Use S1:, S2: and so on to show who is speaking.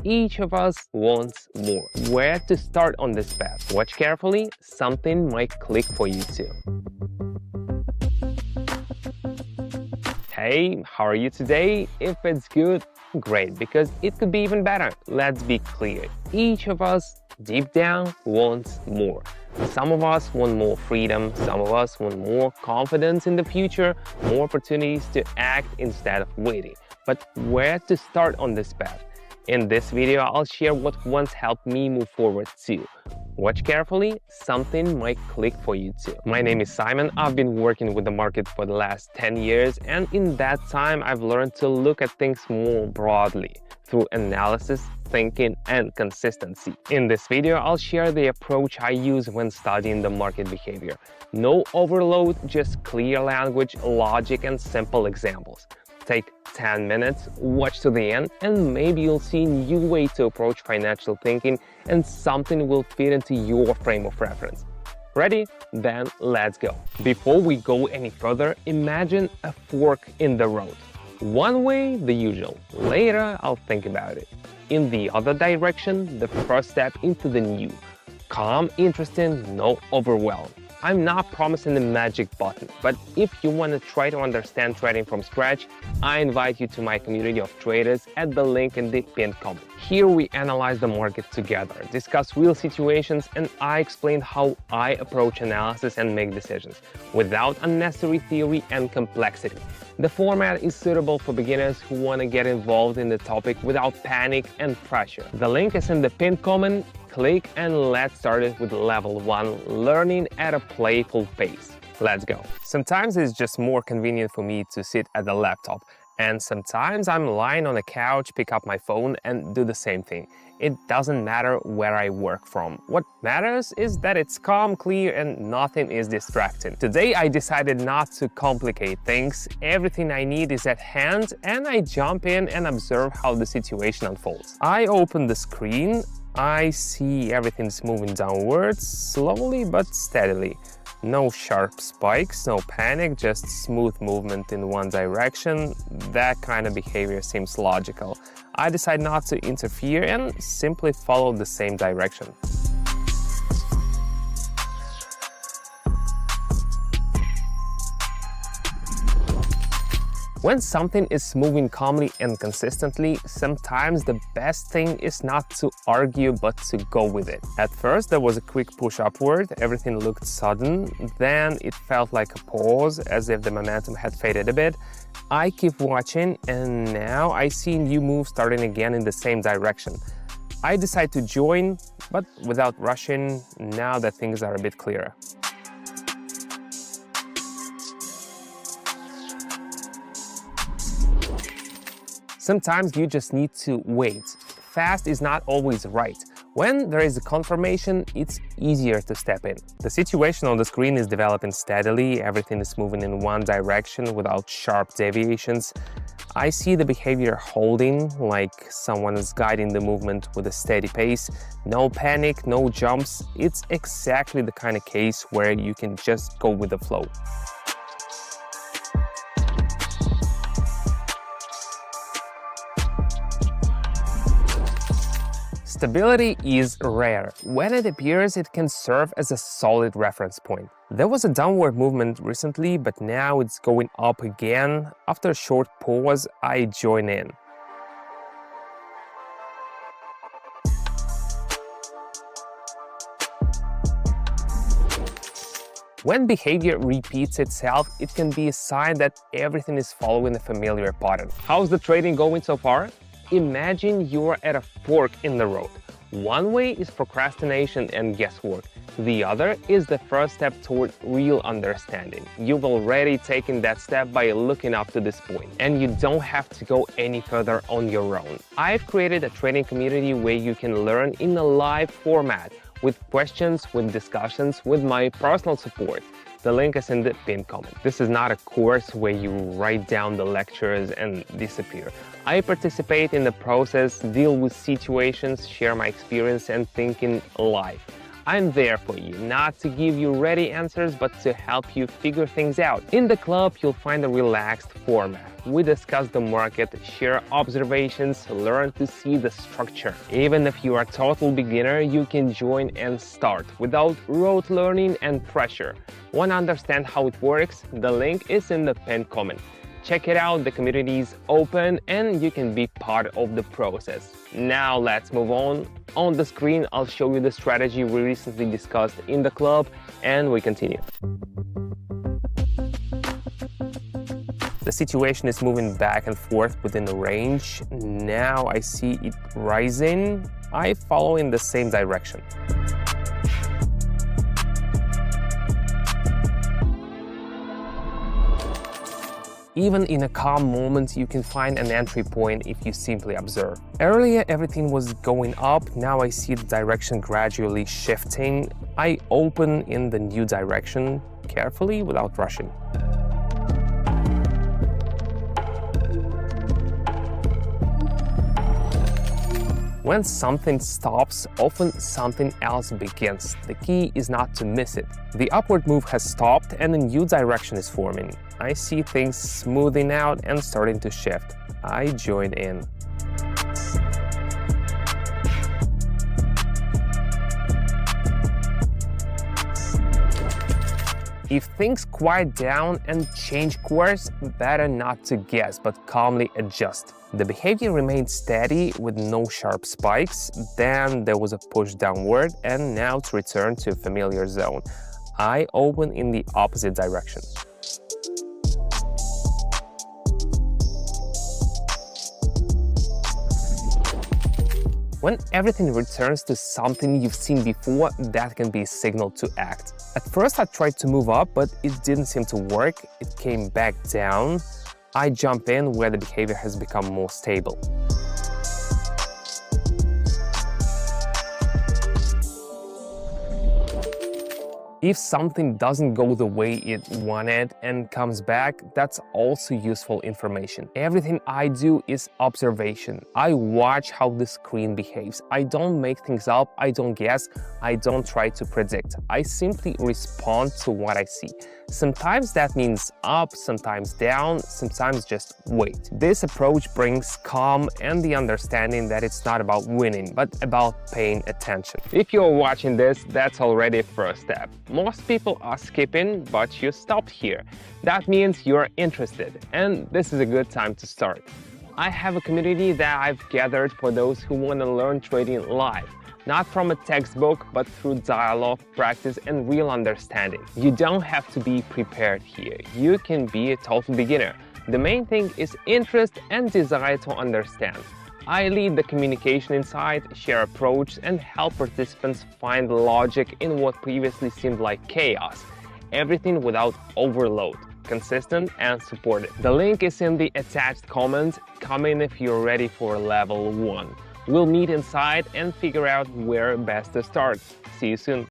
S1: Each of us wants more. Where to start on this path? Watch carefully, something might click for you too. Hey, how are you today? If it's good, great, because it could be even better. Let's be clear. Each of us, deep down, wants more. Some of us want more freedom, some of us want more confidence in the future, more opportunities to act instead of waiting. But where to start on this path? In this video, I'll share what once helped me move forward too. Watch carefully, something might click for you too. My name is Simon. I've been working with the market for the last 10 years, and in that time, I've learned to look at things more broadly through analysis, thinking, and consistency. In this video, I'll share the approach I use when studying the market behavior. No overload, just clear language, logic, and simple examples. Take 10 minutes, watch to the end, and maybe you'll see a new way to approach financial thinking and something will fit into your frame of reference. Ready? Then let's go. Before we go any further, imagine a fork in the road. One way, the usual. Later, I'll think about it. In the other direction, the first step into the new. Calm, interesting, no overwhelm. I'm not promising a magic button, but if you want to try to understand trading from scratch, I invite you to my community of traders at the link in the pinned comment. Here we analyze the market together, discuss real situations, and I explain how I approach analysis and make decisions, without unnecessary theory and complexity. The format is suitable for beginners who want to get involved in the topic without panic and pressure. The link is in the pinned comment. Click and let's start it with level 1, learning at a playful pace. Let's go. Sometimes it's just more convenient for me to sit at the laptop, and sometimes I'm lying on the couch, pick up my phone and do the same thing. It doesn't matter where I work from. What matters is that it's calm, clear, and nothing is distracting. Today I decided not to complicate things. Everything I need is at hand, and I jump in and observe how the situation unfolds. I open the screen. I see everything's moving downwards, slowly but steadily. No sharp spikes, no panic, just smooth movement in one direction. That kind of behavior seems logical. I decide not to interfere and simply follow the same direction. When something is moving calmly and consistently, sometimes the best thing is not to argue but to go with it. At first there was a quick push upward, everything looked sudden, then it felt like a pause, as if the momentum had faded a bit. I keep watching and now I see a new move starting again in the same direction. I decide to join, but without rushing, now that things are a bit clearer. Sometimes you just need to wait. Fast is not always right. When there is a confirmation, it's easier to step in. The situation on the screen is developing steadily, everything is moving in one direction without sharp deviations. I see the behavior holding, like someone is guiding the movement with a steady pace. No panic, no jumps. It's exactly the kind of case where you can just go with the flow. Stability is rare. When it appears, it can serve as a solid reference point. There was a downward movement recently, but now it's going up again. After a short pause, I join in. When behavior repeats itself, it can be a sign that everything is following a familiar pattern. How's the trading going so far? Imagine you're at a fork in the road. One way is procrastination and guesswork. The other is the first step toward real understanding. You've already taken that step by looking up to this point, and you don't have to go any further on your own. I've created a trading community where you can learn in a live format, with questions, with discussions, with my personal support. The link is in the pinned comment. This is not a course where you write down the lectures and disappear. I participate in the process, deal with situations, share my experience and thinking live. I'm there for you, not to give you ready answers, but to help you figure things out. In the club, you'll find a relaxed format. We discuss the market, share observations, learn to see the structure. Even if you are a total beginner, you can join and start without rote learning and pressure. Want to understand how it works? The link is in the pinned comment. Check it out, the community is open and you can be part of the process. Now let's move on. On the screen, I'll show you the strategy we recently discussed in the club and we continue. The situation is moving back and forth within the range. Now I see it rising. I follow in the same direction. Even in a calm moment, you can find an entry point if you simply observe. Earlier, everything was going up. Now I see the direction gradually shifting. I open in the new direction carefully without rushing. When something stops, often something else begins. The key is not to miss it. The upward move has stopped and a new direction is forming. I see things smoothing out and starting to shift. I join in. If things quiet down and change course, better not to guess, but calmly adjust. The behavior remained steady with no sharp spikes. Then there was a push downward and now to return to a familiar zone. I open in the opposite direction. When everything returns to something you've seen before, that can be a signal to act. At first I tried to move up, but it didn't seem to work. It came back down. I jump in where the behavior has become more stable. If something doesn't go the way it wanted and comes back, that's also useful information. Everything I do is observation. I watch how the screen behaves. I don't make things up, I don't guess, I don't try to predict. I simply respond to what I see. Sometimes that means up, sometimes down, sometimes just wait. This approach brings calm and the understanding that it's not about winning, but about paying attention. If you're watching this, that's already a first step. Most people are skipping, but you stopped here. That means you're interested, and this is a good time to start. I have a community that I've gathered for those who want to learn trading live. Not from a textbook, but through dialogue, practice, and real understanding. You don't have to be prepared here. You can be a total beginner. The main thing is interest and desire to understand. I lead the communication inside, share approach, and help participants find logic in what previously seemed like chaos. Everything without overload. Consistent and supportive. The link is in the attached comment. Come in if you're ready for level 1. We'll meet inside and figure out where best to start. See you soon.